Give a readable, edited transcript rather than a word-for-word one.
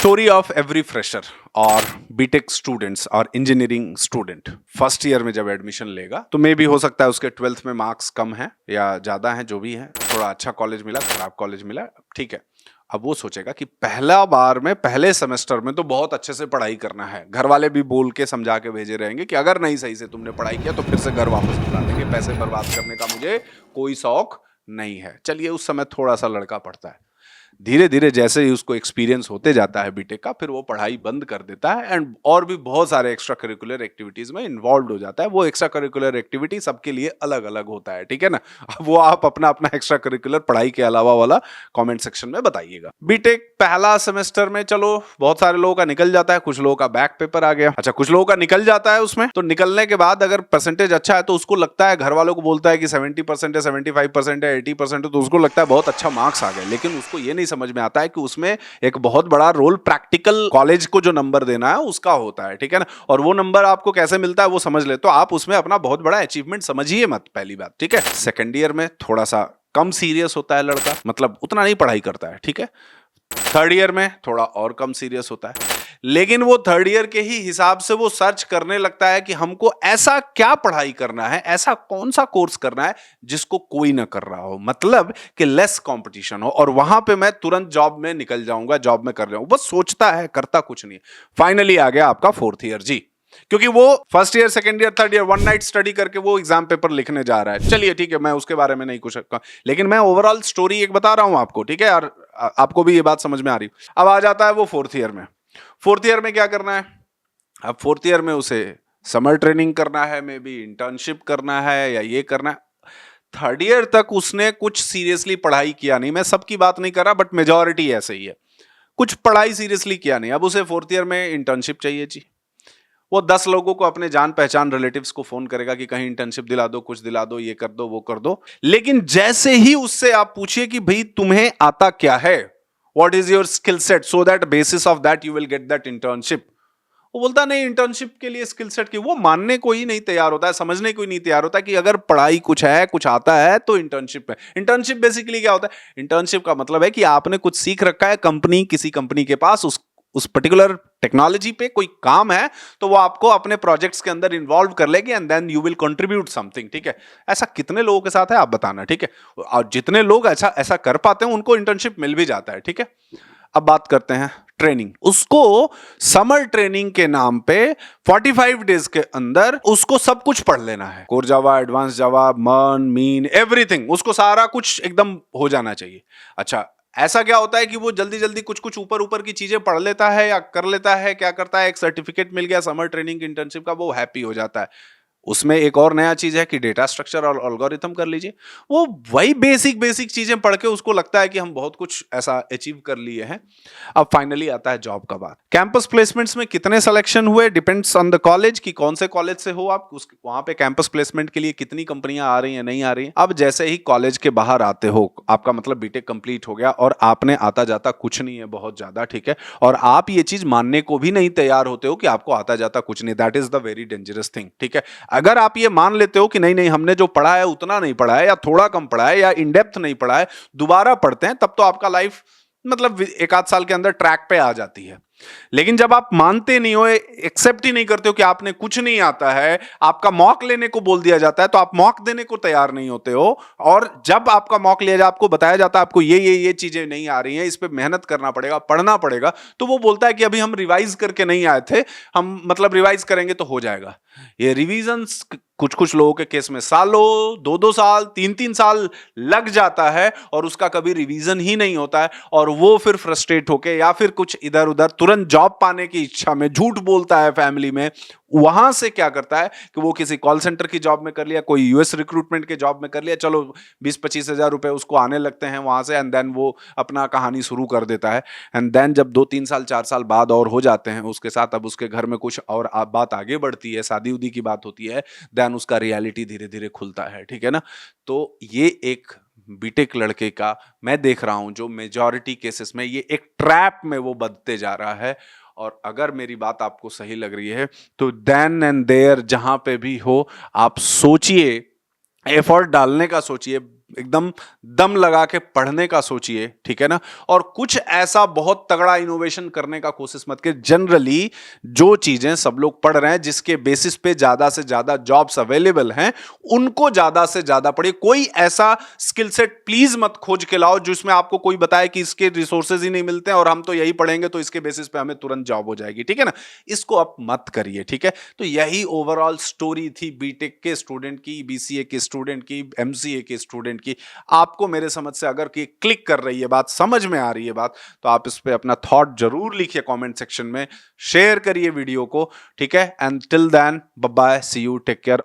Story of every fresher और BTech students और engineering student first year में जब एडमिशन लेगा तो मे भी हो सकता है उसके 12th में मार्क्स कम है या ज्यादा है, जो भी है, थोड़ा अच्छा कॉलेज मिला, खराब कॉलेज मिला, ठीक है। अब वो सोचेगा कि पहला बार में पहले सेमेस्टर में तो बहुत अच्छे से पढ़ाई करना है। घर वाले भी बोल के समझा के भेजे रहेंगे कि अगर नहीं सही से तुमने पढ़ाई किया तो फिर से घर वापस बुला देंगे, पैसे बर्बाद करने का मुझे कोई शौक नहीं है। चलिए, उस समय थोड़ा सा लड़का पढ़ता है। धीरे धीरे जैसे ही उसको एक्सपीरियंस होते जाता है बीटेक का, फिर वो पढ़ाई बंद कर देता है एंड और भी बहुत सारे एक्स्ट्रा करिकुलर एक्टिविटीज में इन्वॉल्व हो जाता है। वो एक्स्ट्रा करिकुलर एक्टिविटी सबके लिए अलग अलग होता है, ठीक है ना। अब वो आप अपना अपना एक्स्ट्रा करिकुलर पढ़ाई के अलावा वाला कमेंट सेक्शन में बताइएगा। बीटेक पहला सेमेस्टर में चलो बहुत सारे लोगों का निकल जाता है, कुछ लोगों का बैक पेपर आ गया। अच्छा, कुछ लोगों का निकल जाता है उसमें, तो निकलने के बाद अगर परसेंटेज अच्छा है तो उसको लगता है, घर वालों को बोलता है कि 70% है, 75% है, 80% है, तो उसको लगता है बहुत अच्छा मार्क्स आ गए। लेकिन उसको ये नहीं समझ में आता है कि उसमें एक बहुत बड़ा रोल प्रैक्टिकल कॉलेज को जो नंबर देना है उसका होता है, ठीक है ना। और वो नंबर आपको कैसे मिलता है वो समझ ले तो आप उसमें अपना बहुत बड़ा अचीवमेंट समझिए मत, पहली बात, ठीक है। सेकेंड ईयर में थोड़ा सा कम सीरियस होता है लड़का, मतलब उतना नहीं पढ़ाई करता है, ठीक है। थर्ड ईयर में थोड़ा और कम सीरियस होता है, लेकिन वो थर्ड ईयर के ही हिसाब से वो सर्च करने लगता है कि हमको ऐसा क्या पढ़ाई करना है, ऐसा कौन सा कोर्स करना है जिसको कोई ना कर रहा हो, मतलब कि लेस कंपटीशन हो, और वहां पे मैं तुरंत जॉब में निकल जाऊंगा, जॉब में कर जाऊंगा। बस सोचता है, करता कुछ नहीं। फाइनली आ गया आपका फोर्थ ईयर जी, क्योंकि वो first year, second year, third year one night study करके वो एग्जाम पेपर लिखने जा रहा है। चलिए ठीक है, मैं उसके बारे में नहीं कुछ, लेकिन मैं ओवरऑल स्टोरी एक बता रहा हूं आपको, ठीक है यार, आपको भी ये बात समझ में आ रही। अब आ जाता है वो फोर्थ ईयर में। फोर्थ ईयर में क्या करना है? अब फोर्थ ईयर में उसे समर ट्रेनिंग करना है, मे बी इंटर्नशिप करना है या ये करना है। थर्ड ईयर तक उसने कुछ सीरियसली पढ़ाई किया नहीं, मैं सबकी बात नहीं कर रहा, बट मेजोरिटी ऐसे ही है, कुछ पढ़ाई सीरियसली किया नहीं। अब उसे फोर्थ ईयर में इंटर्नशिप चाहिए जी। वो 10 लोगों को, अपने जान पहचान रिलेटिव्स को फोन करेगा कि कहीं इंटर्नशिप दिला दो, कुछ दिला दो, ये कर दो, वो कर दो। लेकिन जैसे ही उससे आप पूछिए कि भाई तुम्हें आता क्या है, what is your skill set, so that basis of that you will get that internship, वो बोलता नहीं, इंटर्नशिप के लिए स्किल सेट की, वो मानने को ही नहीं तैयार होता है, समझने को ही नहीं तैयार होता है कि अगर पढ़ाई कुछ है, कुछ आता है तो इंटर्नशिप है। इंटर्नशिप बेसिकली क्या होता है? इंटर्नशिप का मतलब है कि आपने कुछ सीख रखा है, कंपनी, किसी कंपनी के पास उस पर्टिकुलर टेक्नोलॉजी पे कोई काम है, तो वो आपको अपने प्रोजेक्ट्स के अंदर इन्वॉल्व कर लेगी and then you will contribute something, ठीक है। ऐसा कितने लोगों के साथ है आप बताना, ठीक है। और जितने लोग ऐसा ऐसा कर पाते हैं उनको इंटर्नशिप मिल भी जाता है, ठीक है। अब बात करते हैं ट्रेनिंग। उसको समर ट्रेनिंग के नाम पे 45 डेज के अंदर उसको सब कुछ पढ़ लेना है, कोर जावा, एडवांस जावा, मर्न, मीन, एवरीथिंग, उसको सारा कुछ एकदम हो जाना चाहिए। अच्छा, ऐसा क्या होता है कि वो जल्दी जल्दी कुछ कुछ ऊपर ऊपर की चीजें पढ़ लेता है या कर लेता है, क्या करता है, एक सर्टिफिकेट मिल गया समर ट्रेनिंग इंटर्नशिप का, वो हैप्पी हो जाता है। उसमें एक और नया चीज है कि डेटा स्ट्रक्चर और एल्गोरिथम कर लीजिए। वो वही बेसिक बेसिक चीजें पढ़ के उसको लगता है कि हम बहुत कुछ ऐसा अचीव कर लिए हैं। अब फाइनली आता है जॉब का बात। कैंपस प्लेसमेंट्स में कितने सिलेक्शन हुए डिपेंड्स ऑन द कॉलेज, कि कौन से कॉलेज से हो आप, उस वहां पे कैंपस प्लेसमेंट के लिए कितनी कंपनियां आ रही हैं, नहीं आ रही हैं। अब जैसे ही कॉलेज के बाहर आते हो, आपका मतलब बीटेक कंप्लीट हो गया और आपने आता जाता कुछ नहीं है बहुत ज्यादा, ठीक है, और आप ये चीज मानने को भी नहीं तैयार होते हो कि आपको आता जाता कुछ नहीं, that is the very dangerous thing, ठीक है। अगर आप ये मान लेते हो कि नहीं नहीं, हमने जो पढ़ा है उतना नहीं पढ़ा है, या थोड़ा कम पढ़ा है, या इन डेप्थ नहीं पढ़ा है, दोबारा पढ़ते हैं, तब तो आपका लाइफ मतलब एक आध साल के अंदर ट्रैक पे आ जाती है। लेकिन जब आप मानते नहीं हो, एक्सेप्ट ही नहीं करते हो कि आपने कुछ नहीं आता है, आपका मॉक लेने को बोल दिया जाता है तो आप मॉक देने को तैयार नहीं होते हो, और जब आपका मॉक लिया जाए, आपको बताया जाता है आपको ये चीजें नहीं आ रही हैं, इस पे मेहनत करना पड़ेगा, पढ़ना पड़ेगा, तो वो बोलता है कि अभी हम रिवाइज करके नहीं आए थे, हम मतलब रिवाइज करेंगे तो हो जाएगा। ये रिवीजन्स कुछ कुछ लोगों के केस में सालों, 2-2 साल, 3-3 साल लग जाता है और उसका कभी रिवीजन ही नहीं होता है, और वो फिर फ्रस्ट्रेट होके या फिर कुछ इधर उधर तुरंत जॉब पाने की इच्छा में झूठ बोलता है फैमिली में। वहां से क्या करता है कि वो किसी कॉल सेंटर की जॉब में कर लिया, कोई यूएस रिक्रूटमेंट के जॉब में कर लिया, चलो 20-25 हजार रुपए उसको आने लगते हैं वहां से, एंड देन वो अपना कहानी शुरू कर देता है। एंड देन जब 2-3 साल 4 साल बाद और हो जाते हैं उसके साथ, अब उसके घर में कुछ और बात आगे बढ़ती है, शादी उदी की बात होती है, देन उसका रियलिटी धीरे धीरे खुलता है, ठीक है ना। तो ये एक बीटेक लड़के का मैं देख रहा हूं जो मेजॉरिटी केसेस में ये एक ट्रैप में वो बदते जा रहा है। और अगर मेरी बात आपको सही लग रही है तो देन एंड देयर जहां पे भी हो, आप सोचिए, एफर्ट डालने का सोचिए, एकदम दम लगा के पढ़ने का सोचिए, ठीक है ना। और कुछ ऐसा बहुत तगड़ा इनोवेशन करने का कोशिश मत कीजिए। जनरली जो चीजें सब लोग पढ़ रहे हैं, जिसके बेसिस पे ज्यादा से ज्यादा जॉब्स अवेलेबल हैं, उनको ज्यादा से ज्यादा पढ़िए। कोई ऐसा स्किल सेट प्लीज मत खोज के लाओ जिसमें आपको कोई बताए कि इसके रिसोर्सेज ही नहीं मिलते हैं और हम तो यही पढ़ेंगे तो इसके बेसिस पे हमें तुरंत जॉब हो जाएगी, ठीक है ना। इसको आप मत करिए, ठीक है। तो यही ओवरऑल स्टोरी थी बीटेक के स्टूडेंट की, बीसीए के स्टूडेंट की, एमसीए के स्टूडेंट की। आपको मेरे समझ से अगर कि क्लिक कर रही है बात, समझ में आ रही है बात, तो आप इस पे अपना थॉट जरूर लिखिए कमेंट सेक्शन में, शेयर करिए वीडियो को, ठीक है। And till then bye bye, see you, take care.